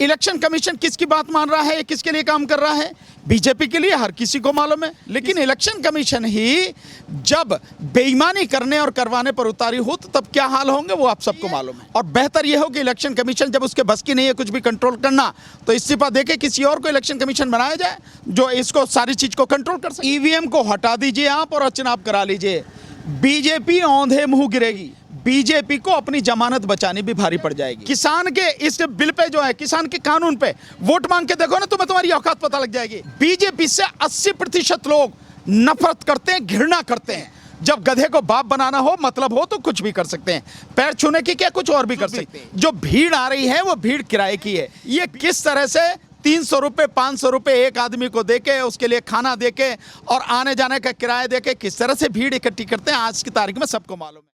Election commission किसकी बात मान रहा है, किसके लिए काम कर रहा है? बीजेपी के लिए, हर किसी को मालूम है। लेकिन इलेक्शन कमीशन ही जब बेईमानी करने और करवाने पर उतारी हो तो तब क्या हाल होंगे वो आप सबको मालूम है। और बेहतर यह हो कि इलेक्शन कमीशन जब उसके बस की नहीं है कुछ भी कंट्रोल करना, तो इस्तीफा देके किसी और को इलेक्शन कमीशन बनाया जाए जो इसको सारी चीज को कंट्रोल कर सके। ईवीएम को हटा दीजिए आप और चुनाव करा लीजिए, बीजेपी औंधे मुंह गिरेगी। बीजेपी को अपनी जमानत बचानी भी भारी पड़ जाएगी। किसान के इस बिल पे जो है, किसान के कानून पे वोट मांग के देखो ना, तुम्हें तुम्हारी औकात पता लग जाएगी। बीजेपी से 80% लोग नफरत करते हैं, घृणा करते हैं। जब गधे को बाप बनाना हो, मतलब हो, तो कुछ भी कर सकते हैं। पैर छूने की क्या, कुछ और भी कर सकते हैं। जो भीड़ आ रही है वो भीड़ किराए की है। ये किस तरह से 300 रुपये 500 रुपये एक आदमी को देके, उसके लिए खाना देके और आने जाने का किराया देके किस तरह से भीड़ इकट्ठी करते हैं, आज की तारीख में सबको मालूम है।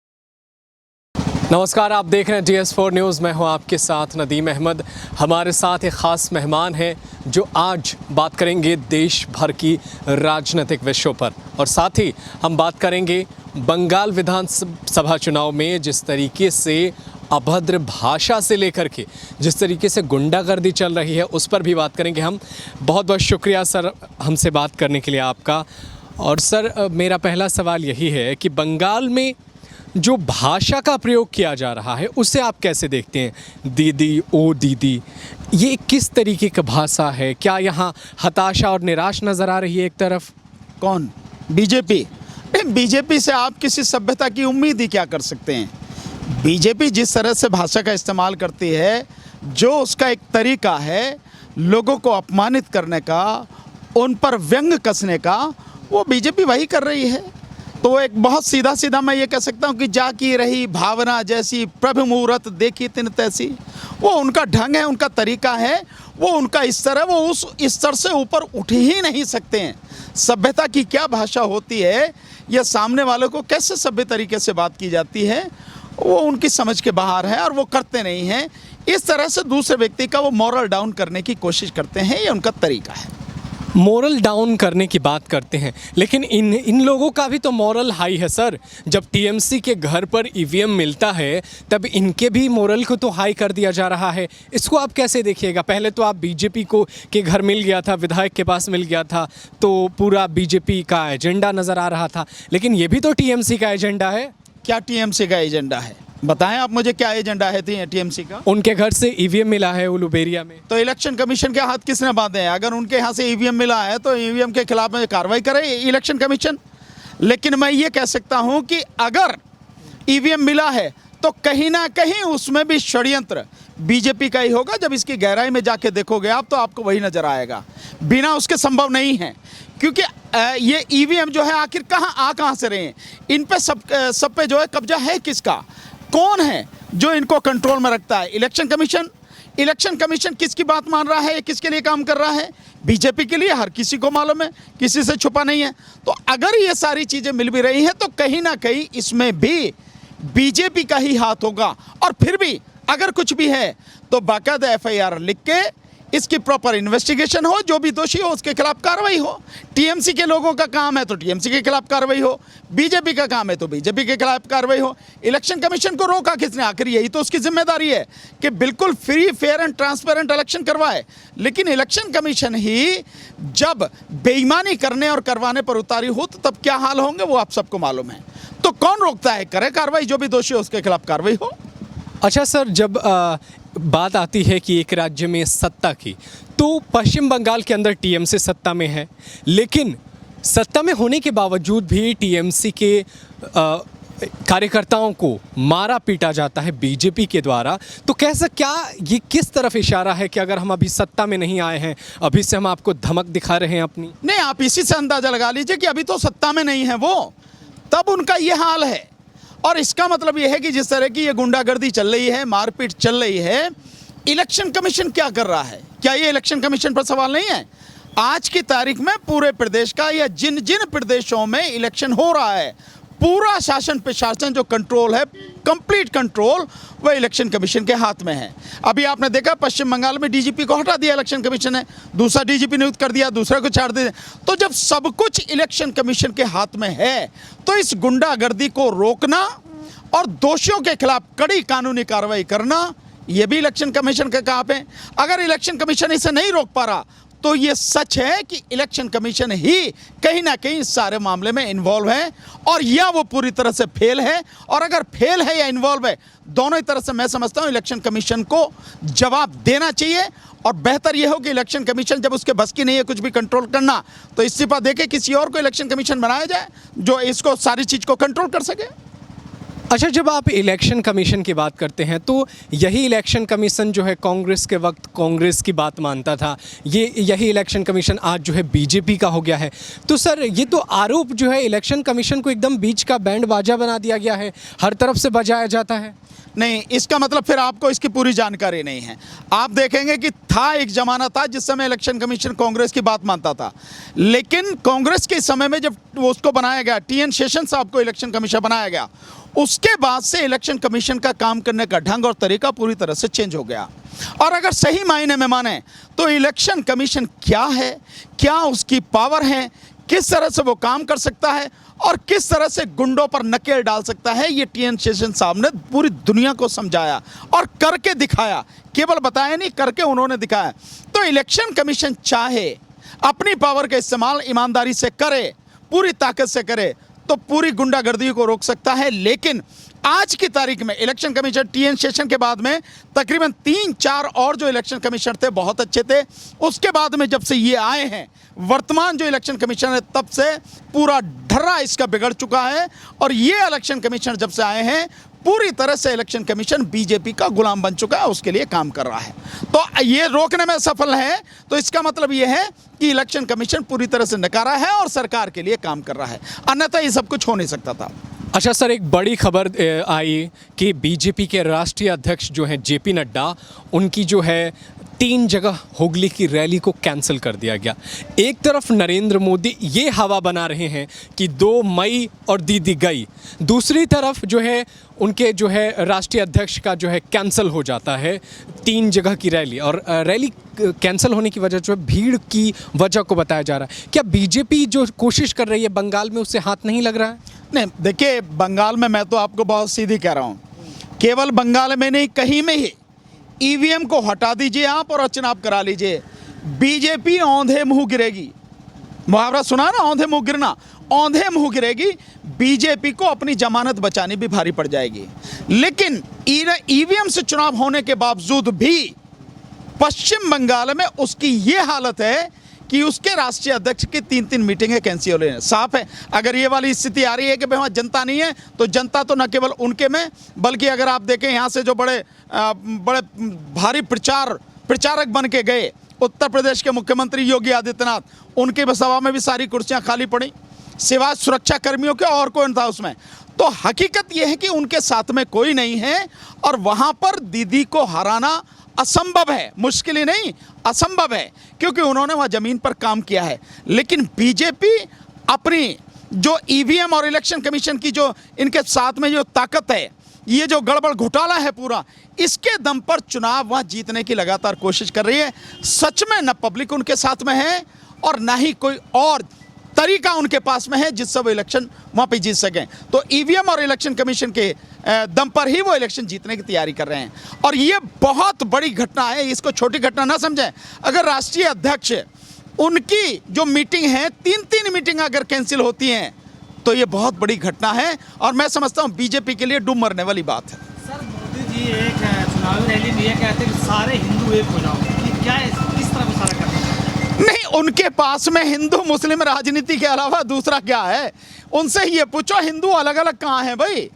नमस्कार, आप देख रहे हैं DS4 न्यूज़। मैं हूं आपके साथ नदीम अहमद। हमारे साथ एक ख़ास मेहमान हैं जो आज बात करेंगे देश भर की राजनीतिक विषयों पर, और साथ ही हम बात करेंगे बंगाल विधानसभा चुनाव में जिस तरीके से अभद्र भाषा से लेकर के जिस तरीके से गुंडागर्दी चल रही है उस पर भी बात करेंगे हम। बहुत बहुत शुक्रिया सर हमसे बात करने के लिए आपका। और सर, मेरा पहला सवाल यही है कि बंगाल में जो भाषा का प्रयोग किया जा रहा है उसे आप कैसे देखते हैं? दीदी, ओ दीदी, ये किस तरीके की भाषा है? क्या यहाँ हताशा और निराश नज़र आ रही है एक तरफ? कौन? बीजेपी? बीजेपी से आप किसी सभ्यता की उम्मीद ही क्या कर सकते हैं? बीजेपी जिस तरह से भाषा का इस्तेमाल करती है, जो उसका एक तरीका है लोगों को अपमानित करने का, उन पर व्यंग कसने का, वो बीजेपी वही कर रही है। तो एक बहुत सीधा सीधा मैं ये कह सकता हूँ कि जाकी रही भावना जैसी, प्रभु मुहूर्त देखी तिन तैसी। वो उनका ढंग है, उनका तरीका है, वो उनका स्तर है। वो उस स्तर से ऊपर उठ ही नहीं सकते हैं। सभ्यता की क्या भाषा होती है, यह सामने वालों को कैसे सभ्य तरीके से बात की जाती है, वो उनकी समझ के बाहर है और वो करते नहीं हैं। इस तरह से दूसरे व्यक्ति का वो मोरल डाउन करने की कोशिश करते हैं, ये उनका तरीका है। मोरल डाउन करने की बात करते हैं, लेकिन इन लोगों का भी तो मोरल हाई है सर। जब TMC के घर पर EVM मिलता है तब इनके भी मोरल को तो हाई कर दिया जा रहा है। इसको आप कैसे देखिएगा? पहले तो आप बीजेपी को के घर मिल गया था, विधायक के पास मिल गया था, तो पूरा बीजेपी का एजेंडा नज़र आ रहा था, लेकिन ये भी तो TMC का एजेंडा है। क्या TMC का एजेंडा है? बताएं आप मुझे, क्या एजेंडा है TMC का? उनके घर से EVM मिला है उलुबेरिया में, तो इलेक्शन कमीशन के हाथ किसने बांधे हैं? अगर उनके यहाँ से EVM मिला है तो EVM के खिलाफ में कार्रवाई करे इलेक्शन कमीशन। लेकिन मैं ये कह सकता हूँ कि अगर EVM मिला है तो कहीं ना कहीं उसमें भी षड्यंत्र बीजेपी का ही होगा। जब इसकी गहराई में जाके देखोगे आप तो आपको वही नजर आएगा। बिना उसके संभव नहीं है, क्योंकि ये EVM जो है आखिर कहाँ से रहे हैं? इन पे सब पे जो है कब्जा है किसका? कौन है जो इनको कंट्रोल में रखता है? Election commission. इलेक्शन कमीशन किसकी बात मान रहा है, किसके लिए काम कर रहा है? बीजेपी के लिए, हर किसी को मालूम है, किसी से छुपा नहीं है। तो अगर ये सारी चीजें मिल भी रही हैं तो कहीं ना कहीं इसमें भी बीजेपी का ही हाथ होगा। और फिर भी अगर कुछ भी है तो बाकायदा FIR लिख के इसकी प्रॉपर इन्वेस्टिगेशन हो, जो भी दोषी हो उसके खिलाफ कार्रवाई हो। TMC के लोगों का काम है तो TMC के खिलाफ कार्रवाई हो, बीजेपी का काम है तो बीजेपी के खिलाफ कार्रवाई हो। इलेक्शन कमीशन को रोका किसने? आखिर यही तो उसकी जिम्मेदारी है कि बिल्कुल free, fair and transparent election करवाए। लेकिन इलेक्शन कमीशन ही जब बेईमानी करने और करवाने पर उतारी हो तो तब क्या हाल होंगे वो आप सबको मालूम है। तो कौन रोकता है? करे कार्रवाई, जो भी दोषी हो उसके खिलाफ कार्रवाई हो। अच्छा सर, जब बात आती है कि एक राज्य में सत्ता की, तो पश्चिम बंगाल के अंदर TMC सत्ता में है, लेकिन सत्ता में होने के बावजूद भी TMC के कार्यकर्ताओं को मारा पीटा जाता है बीजेपी के द्वारा। तो कैसा, क्या ये किस तरफ इशारा है कि अगर हम अभी सत्ता में नहीं आए हैं, अभी से हम आपको धमक दिखा रहे हैं अपनी? नहीं, आप इसी से अंदाजा लगा लीजिए कि अभी तो सत्ता में नहीं है वो, तब उनका ये हाल है। और इसका मतलब यह है कि जिस तरह की ये गुंडागर्दी चल रही है, मारपीट चल रही है, इलेक्शन कमीशन क्या कर रहा है? क्या ये इलेक्शन कमीशन पर सवाल नहीं है? आज की तारीख में पूरे प्रदेश का या जिन जिन प्रदेशों में इलेक्शन हो रहा है, पूरा शासन प्रशासन जो कंट्रोल है, कंप्लीट कंट्रोल, वह इलेक्शन कमीशन के हाथ में है। अभी आपने देखा पश्चिम बंगाल में DGP को हटा दिया इलेक्शन कमीशन ने, दूसरा DGP नियुक्त कर दिया, दूसरे को छाड़ दिया। तो जब सब कुछ इलेक्शन कमीशन के हाथ में है तो इस गुंडागर्दी को रोकना और दोषियों के खिलाफ कड़ी कानूनी कार्रवाई करना, ये भी इलेक्शन कमीशन के काम है। अगर इलेक्शन कमीशन इसे नहीं रोक पा रहा तो ये सच है कि इलेक्शन कमीशन ही कहीं ना कहीं इस सारे मामले में इन्वॉल्व है, और या वो पूरी तरह से फेल है। और अगर फेल है या इन्वॉल्व है, दोनों ही तरह से मैं समझता हूं इलेक्शन कमीशन को जवाब देना चाहिए। और बेहतर यह हो कि इलेक्शन कमीशन जब उसके बस की नहीं है कुछ भी कंट्रोल करना, तो इस्तीफा देके किसी और को इलेक्शन कमीशन बनाया जाए जो इसको सारी चीज़ को कंट्रोल कर सके। अच्छा, जब आप इलेक्शन कमीशन की बात करते हैं तो यही इलेक्शन कमीशन जो है कांग्रेस के वक्त कांग्रेस की बात मानता था, यही इलेक्शन कमीशन आज जो है बीजेपी का हो गया है। तो सर, ये तो आरोप जो है इलेक्शन कमीशन को एकदम बीच का बैंड बाजा बना दिया गया है, हर तरफ से बजाया जाता है। नहीं, इसका मतलब फिर आपको इसकी पूरी जानकारी नहीं है। आप देखेंगे कि था एक ज़माना था जिस समय इलेक्शन कमीशन कांग्रेस की बात मानता था, लेकिन कांग्रेस के समय में जब उसको बनाया गया, टी.एन. शेषन साहब को इलेक्शन कमीशन बनाया गया, उसके बाद से इलेक्शन कमीशन का काम करने का ढंग और तरीका पूरी तरह से चेंज हो गया। और अगर सही मायने में माने तो इलेक्शन कमीशन क्या है, क्या उसकी पावर है, किस तरह से वो काम कर सकता है और किस तरह से गुंडों पर नकेल डाल सकता है, ये टी.एन. शेषन साहब ने पूरी दुनिया को समझाया और करके दिखाया। केवल बताया नहीं, करके उन्होंने दिखाया। तो इलेक्शन कमीशन चाहे अपनी पावर का इस्तेमाल ईमानदारी से करे, पूरी ताकत से करे, तो पूरी गुंडागर्दी को रोक सकता है। लेकिन आज की तारीख में इलेक्शन कमीशन टी.एन. शेषन के बाद में तकरीबन 3-4 और जो इलेक्शन कमीशनर थे बहुत अच्छे थे। उसके बाद में जब से ये आए हैं, वर्तमान जो इलेक्शन कमीशन है, तब से पूरा ढर्रा इसका बिगड़ चुका है। और ये इलेक्शन कमीशन जब से आए हैं, पूरी तरह से इलेक्शन कमीशन बीजेपी का गुलाम बन चुका है, उसके लिए काम कर रहा है। तो ये रोकने में सफल है, तो इसका मतलब ये है कि इलेक्शन कमीशन पूरी तरह से नकारा है और सरकार के लिए काम कर रहा है, अन्यथा ये सब कुछ हो नहीं सकता था। अच्छा सर, एक बड़ी खबर आई कि बीजेपी के राष्ट्रीय अध्यक्ष जो हैं जेपी नड्डा, उनकी जो है 3 जगह हुगली की रैली को कैंसिल कर दिया गया। एक तरफ नरेंद्र मोदी ये हवा बना रहे हैं कि 2 मई और दीदी गई, दूसरी तरफ जो है उनके जो है राष्ट्रीय अध्यक्ष का जो है कैंसिल हो जाता है 3 जगह की रैली। और रैली कैंसिल होने की वजह जो है भीड़ की वजह को बताया जा रहा है। क्या बीजेपी जो कोशिश कर रही है बंगाल में, उससे हाथ नहीं लग रहा है? नहीं, देखिए, बंगाल में मैं तो आपको बहुत सीधी कह रहा हूँ, केवल बंगाल में नहीं, कहीं में ही ईवीएम को हटा दीजिए आप और चुनाव करा लीजिए, बीजेपी औंधे मुंह गिरेगी। मुहावरा सुना ना, औंधे मुंह गिरना, औंधे मुंह गिरेगी। बीजेपी को अपनी जमानत बचानी भी भारी पड़ जाएगी। लेकिन ईवीएम से चुनाव होने के बावजूद भी पश्चिम बंगाल में उसकी ये हालत है कि उसके राष्ट्रीय अध्यक्ष की 3-3 मीटिंगें कैंसिल हो रही हैं। साफ है, अगर ये वाली स्थिति आ रही है कि भाई वहाँ जनता नहीं है, तो जनता तो न केवल उनके में, बल्कि अगर आप देखें यहाँ से जो बड़े भारी प्रचारक बन के गए उत्तर प्रदेश के मुख्यमंत्री योगी आदित्यनाथ, उनकी सभा में भी सारी कुर्सियाँ खाली पड़ी, सिवाय सुरक्षा कर्मियों के और कोई नहीं था उसमें। तो हकीकत यह है कि उनके साथ में कोई नहीं है और वहाँ पर दीदी को हराना असंभव है, मुश्किल ही नहीं, असंभव है, क्योंकि उन्होंने वहाँ ज़मीन पर काम किया है। लेकिन बीजेपी अपनी जो ईवीएम और इलेक्शन कमीशन की जो इनके साथ में जो ताकत है, ये जो गड़बड़ घोटाला है पूरा, इसके दम पर चुनाव वहाँ जीतने की लगातार कोशिश कर रही है। सच में न पब्लिक उनके साथ में है और ना ही कोई और तरीका उनके पास में है जिससे वो इलेक्शन वहाँ पे जीत सकें। तो ईवीएम और इलेक्शन कमीशन के दम पर ही वो इलेक्शन जीतने की तैयारी कर रहे हैं। और ये बहुत बड़ी घटना है, इसको छोटी घटना ना समझें। अगर राष्ट्रीय अध्यक्ष उनकी जो मीटिंग है, 3-3 मीटिंग अगर कैंसिल होती हैं, तो ये बहुत बड़ी घटना है और मैं समझता हूँ बीजेपी के लिए डूब मरने वाली बात है। सर, मोदी जी एक चुनावी रैली में ये कहते हैं कि सारे हिंदू एक हो जाओ, कि क्या किस तरह से सारा करना है? नहीं, उनके पास में हिंदू मुस्लिम राजनीति के अलावा दूसरा क्या है? उनसे ये पूछो हिंदू अलग अलग कहाँ हैं भाई?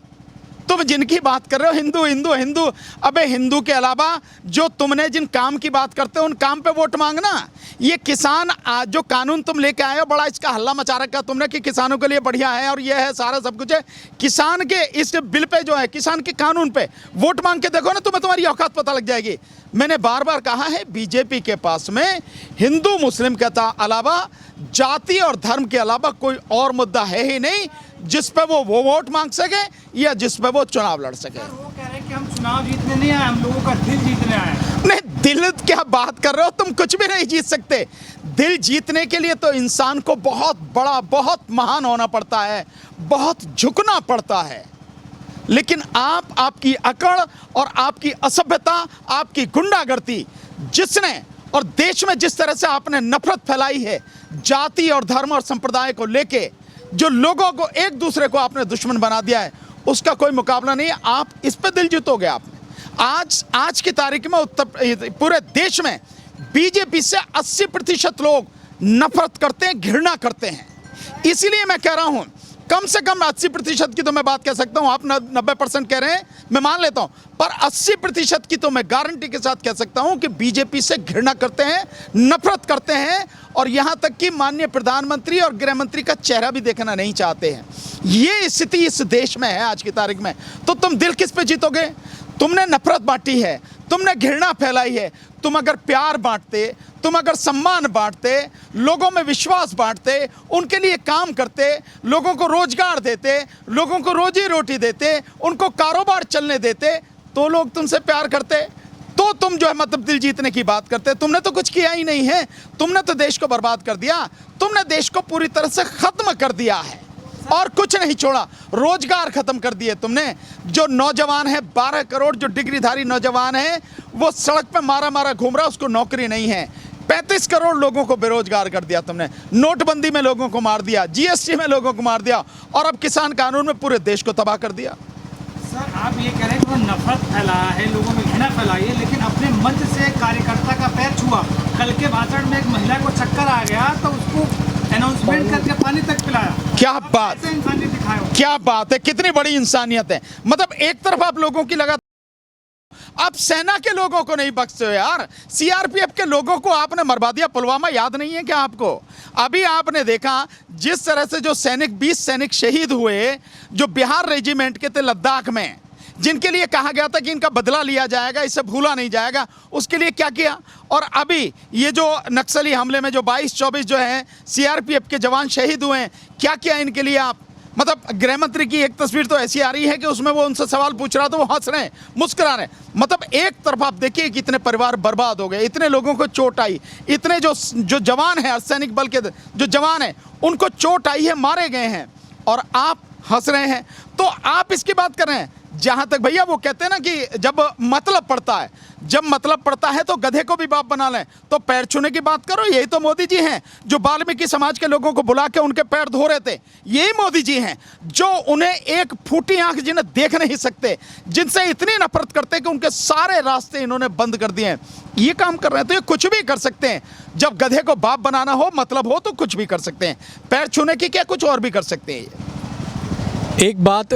तुम जिनकी बात कर रहे हो हिंदू हिंदू हिंदू, अबे हिंदू के अलावा जो तुमने जिन काम की बात करते हो उन काम पे वोट मांगना। ये किसान जो कानून तुम लेके आए हो, बड़ा इसका हल्ला मचा रखा तुमने कि किसानों के लिए बढ़िया है और ये है, सारा सब कुछ है। किसान के इस बिल पे जो है, किसान के कानून पे वोट मांग के देखो ना, तुम्हें तुम्हारी औकात पता लग जाएगी। मैंने बार बार कहा है, बीजेपी के पास में हिंदू मुस्लिम के अलावा, जाति और धर्म के अलावा कोई और मुद्दा है ही नहीं जिस पे वो वोट मांग सके या जिस पे वो चुनाव लड़ सके। वो कह रहे हैं कि हम चुनाव जीतने नहीं आए, हम लोगों का दिल जीतने आए हैं। नहीं, दिल क्या बात कर रहे हो तुम? कुछ भी नहीं जीत सकते। दिल जीतने के लिए तो इंसान को बहुत बड़ा, बहुत महान होना पड़ता है, बहुत झुकना पड़ता है। लेकिन आपकी अकड़ और आपकी असभ्यता, आपकी गुंडागर्दी जिसने और देश में जिस तरह से आपने नफरत फैलाई है जाति और धर्म और संप्रदाय को लेके, जो लोगों को एक दूसरे को आपने दुश्मन बना दिया है, उसका कोई मुकाबला नहीं है। आप इस पे दिल जीतोगे आपने। आज की तारीख में पूरे देश में बीजेपी से 80% लोग नफरत करते हैं, घृणा करते हैं। इसीलिए मैं कह रहा हूं, कम से कम 80% की तो मैं बात कह सकता हूं। आप 90% कह रहे हैं, मैं मान लेता हूं, पर 80% की तो मैं गारंटी के साथ कह सकता हूं कि बीजेपी से घृणा करते हैं, नफरत करते हैं, और यहां तक कि माननीय प्रधानमंत्री और गृह मंत्री का चेहरा भी देखना नहीं चाहते हैं। ये स्थिति इस देश में है आज की तारीख में। तो तुम दिल किस पे जीतोगे? तुमने नफरत बांटी है, तुमने घृणा फैलाई है। तुम अगर प्यार बांटते, तुम अगर सम्मान बांटते, लोगों में विश्वास बांटते, उनके लिए काम करते, लोगों को रोजगार देते, लोगों को रोजी रोटी देते, उनको कारोबार चलने देते, तो लोग तुमसे प्यार करते। तो तुम जो है मतलब दिल जीतने की बात करते। तुमने तो कुछ किया ही नहीं है, तुमने तो देश को बर्बाद कर दिया, तुमने देश को पूरी तरह से खत्म कर दिया है और कुछ नहीं छोड़ा। रोजगार खत्म कर दिए तुमने। जो नौजवान है, 12 करोड़ जो डिग्रीधारी नौजवान है, वो सड़क पे मारा मारा घूम रहा, उसको नौकरी नहीं है। 35 करोड़ लोगों को बेरोजगार कर दिया तुमने। नोटबंदी में लोगों को मार दिया, जीएसटी में लोगों को मार दिया, और अब किसान कानून में पूरे देश को तबाह कर दिया। सर, आप ये कह रहे हैं कि नफरत फैलाया है, लोगों में घृणा फैलाई है, लेकिन अपने मंच से कार्यकर्ता का पैर छुआ। कल के भाषण में एक महिला को चक्कर आ गया तो उसको अनाउंसमेंट करके पानी तक पिलाया। क्या बात, इंसानियत दिखाया, क्या बात है, कितनी बड़ी इंसानियत है। मतलब एक तरफ आप लोगों की लगा, आप सेना के लोगों को नहीं बख्शते हो यार। सीआरपीएफ के लोगों को आपने मरवा दिया। पुलवामा याद नहीं है क्या आपको? अभी आपने देखा जिस तरह से जो 20 सैनिक शहीद हुए, जो बिहार रेजिमेंट के थे लद्दाख में, जिनके लिए कहा गया था कि इनका बदला लिया जाएगा, इसे भूला नहीं जाएगा, उसके लिए क्या किया। और अभी ये जो नक्सली हमले में जो 22-24 जो है सीआरपीएफ के जवान शहीद हुए हैं, क्या किया इनके लिए आप? मतलब गृह मंत्री की एक तस्वीर तो ऐसी आ रही है कि उसमें वो उनसे सवाल पूछ रहा, तो वो हंस रहे हैं, मुस्कुरा रहे हैं। मतलब एक तरफ आप देखिए कितने परिवार बर्बाद हो गए, इतने लोगों को चोट आई, इतने जो जवान हैं, अर्धसैनिक बल के जो जवान हैं, उनको चोट आई है, मारे गए हैं, और आप हंस रहे हैं। तो आप इसकी बात कर रहे हैं। जहां तक भैया वो कहते हैं ना कि जब मतलब पड़ता है तो गधे को भी बाप बना लें, तो पैर छूने की बात करो। यही तो मोदी जी हैं जो वाल्मीकि समाज के लोगों को बुला के उनके पैर धो रहे थे। यही मोदी जी हैं जो उन्हें एक फूटी आंख जिन्हें देख नहीं सकते, जिनसे इतनी नफरत करते कि उनके सारे रास्ते इन्होंने बंद कर दिए हैं। ये काम कर रहे हैं। तो ये कुछ भी कर सकते हैं। जब गधे को बाप बनाना हो, मतलब हो, तो कुछ भी कर सकते हैं। पैर छूने की क्या, कुछ और भी कर सकते हैं। एक बात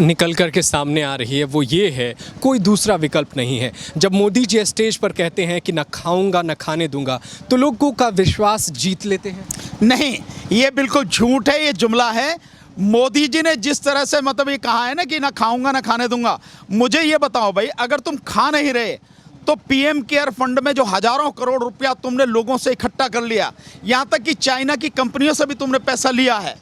निकल कर के सामने आ रही है, वो ये है, कोई दूसरा विकल्प नहीं है। जब मोदी जी स्टेज पर कहते हैं कि न खाऊंगा न खाने दूंगा, तो लोगों का विश्वास जीत लेते हैं। नहीं, ये बिल्कुल झूठ है, ये जुमला है। मोदी जी ने जिस तरह से मतलब ये कहा है ना कि ना खाऊंगा ना खाने दूंगा, मुझे ये बताओ भाई, अगर तुम खा नहीं रहे तो पीएम केयर फंड में जो हजारों करोड़ रुपया तुमने लोगों से इकट्ठा कर लिया, यहाँ तक कि चाइना की कंपनियों से भी तुमने पैसा लिया है,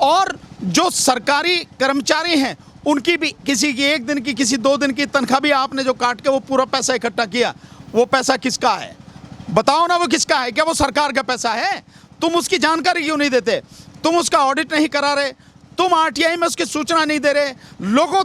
और जो सरकारी कर्मचारी हैं उनकी भी किसी की 1 दिन की, किसी 2 दिन की तनख्वाह भी आपने जो काट के वो पूरा पैसा इकट्ठा किया, वो पैसा किसका है? बताओ ना, वो किसका है? क्या वो सरकार का पैसा है? तुम उसकी जानकारी क्यों नहीं देते? तुम उसका ऑडिट नहीं करा रहे, तुम आरटीआई में उसकी सूचना नहीं दे रहे। लोगों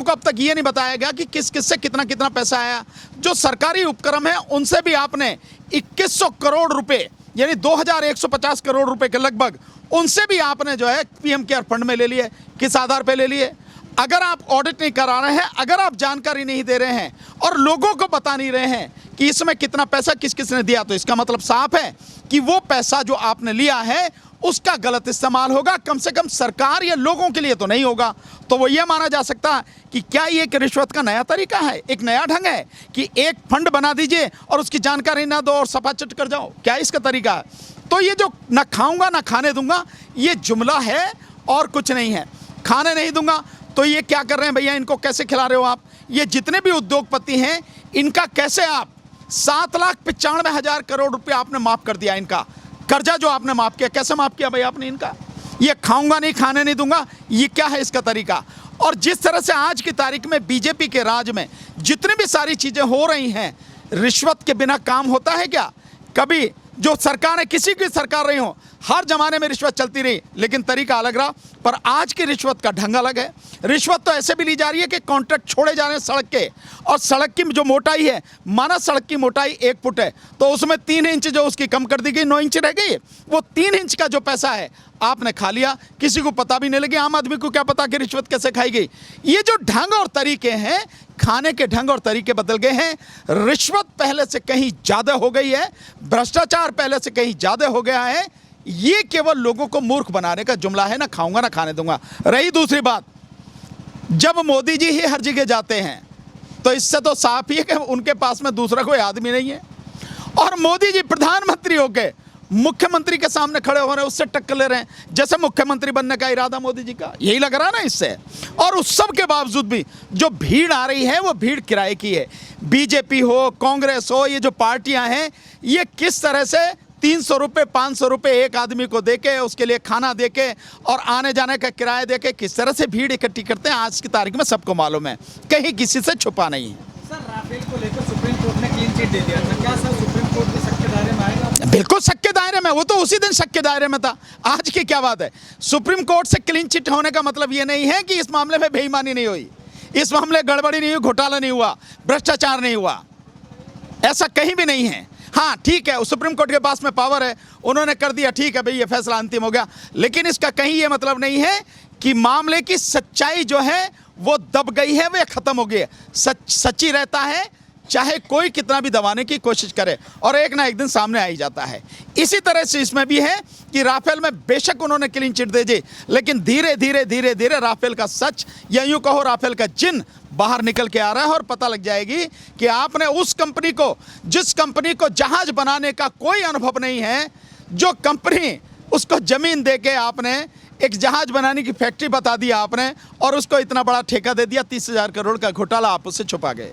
को अब तक ये नहीं बताया गया कि किस किस से कितना कितना पैसा आया। जो सरकारी उपक्रम है उनसे भी आपने 2100 करोड़ रुपए, यानी 2150 करोड़ रुपए के लगभग, उनसे भी आपने जो है पीएम केयर फंड में ले लिए। किस आधार पे ले लिए? अगर आप ऑडिट नहीं करा रहे हैं, अगर आप जानकारी नहीं दे रहे हैं और लोगों को बता नहीं रहे हैं कि इसमें कितना पैसा किस किस ने दिया, तो इसका मतलब साफ है कि वो पैसा जो आपने लिया है उसका गलत इस्तेमाल होगा। कम से कम सरकार या लोगों के लिए तो नहीं होगा। तो वो ये माना जा सकता है कि क्या ये एक रिश्वत का नया तरीका है, एक नया ढंग है कि एक फंड बना दीजिए और उसकी जानकारी ना दो और सफा चट कर जाओ? क्या इसका तरीका है? तो ये जो ना खाऊंगा ना खाने दूंगा, ये जुमला है और कुछ नहीं है। खाने नहीं दूंगा तो ये क्या कर रहे हैं भैया? इनको कैसे खिला रहे हो आप? ये जितने भी उद्योगपति हैं, इनका कैसे आप 7,95,000 करोड़ रुपया आपने माफ कर दिया। इनका कर्जा जो आपने माफ किया, कैसे माफ किया भाई आपने इनका? ये खाऊंगा नहीं, खाने नहीं दूंगा, ये क्या है इसका तरीका? और जिस तरह से आज की तारीख में बीजेपी के राज में जितनी भी सारी चीजें हो रही हैं, रिश्वत के बिना काम होता है क्या? कभी जो सरकार है, किसी की सरकार रही हो, हर जमाने में रिश्वत चलती रही, लेकिन तरीका अलग रहा। पर आज की रिश्वत का ढंग अलग है। रिश्वत तो ऐसे भी ली जा रही है कि कॉन्ट्रैक्ट छोड़े जा रहे हैं सड़क के, और सड़क की जो मोटाई है, माना सड़क की मोटाई 1 फुट है, तो उसमें 3 इंच जो उसकी कम कर दी गई, 9 इंच रह गई। वो 3 इंच का जो पैसा है आपने खा लिया, किसी को पता भी नहीं लगे। आम आदमी को क्या पता कि रिश्वत कैसे खाई गई। ये जो ढंग और तरीके हैं, खाने के ढंग और तरीके बदल गए हैं। रिश्वत पहले से कहीं ज़्यादा हो गई है, भ्रष्टाचार पहले से कहीं ज़्यादा हो गया है। ये केवल लोगों को मूर्ख बनाने का जुमला है, ना खाऊंगा ना खाने दूंगा। रही दूसरी बात, जब मोदी जी ही हर जगह जाते हैं तो इससे तो साफ ही है कि उनके पास में दूसरा कोई आदमी नहीं है। और मोदी जी प्रधानमंत्री होके मुख्यमंत्री के सामने खड़े हो रहे हैं, उससे टक्कर ले रहे हैं, जैसे मुख्यमंत्री बनने का इरादा मोदी जी का यही लग रहा है ना इससे। और उस सब के बावजूद भी जो भीड़ आ रही है वो भीड़ किराए की है। बीजेपी हो, कांग्रेस हो, ये जो पार्टियां हैं, ये किस तरह से 300 रुपये 500 रुपये एक आदमी को देके, उसके लिए खाना देके और आने जाने का किराया देके किस तरह से भीड़ इकट्ठी करते हैं, आज की तारीख में सबको मालूम है, कहीं किसी से छुपा नहीं है। सर, राफेल को लेकर सुप्रीम कोर्ट ने क्लीन चिट दे दिया था, क्या सर सुप्रीम कोर्ट भी शक के दायरे में आएगा? बिल्कुल शक के दायरे में, वो तो उसी दिन शक के दायरे में था। आज की क्या बात है? सुप्रीम कोर्ट से क्लीन चिट होने का मतलब ये नहीं है कि इस मामले में बेईमानी नहीं हुई, इस मामले गड़बड़ी नहीं हुई, घोटाला नहीं हुआ, भ्रष्टाचार नहीं हुआ, ऐसा कहीं भी नहीं है। हाँ ठीक है, सुप्रीम कोर्ट के पास में पावर है, उन्होंने कर दिया, ठीक है भाई, ये फैसला अंतिम हो गया। लेकिन इसका कहीं ये मतलब नहीं है कि मामले की सच्चाई जो है वो दब गई है, वो ख़त्म हो गई है। सच्ची रहता है, चाहे कोई कितना भी दबाने की कोशिश करे, और एक ना एक दिन सामने आ ही जाता है। इसी तरह से इसमें भी है कि राफेल में बेशक उन्होंने क्लीन चिट दे दी, लेकिन धीरे धीरे धीरे धीरे राफेल का सच, या यूँ कहो राफेल का जिन बाहर निकल के आ रहा है, और पता लग जाएगी कि आपने उस कंपनी को, जिस कंपनी को जहाज बनाने का कोई अनुभव नहीं है, जो कंपनी उसको ज़मीन दे के आपने एक जहाज बनाने की फैक्ट्री बता दी आपने, और उसको इतना बड़ा ठेका दे दिया, 30,000 करोड़ का घोटाला आप उससे छुपा गए।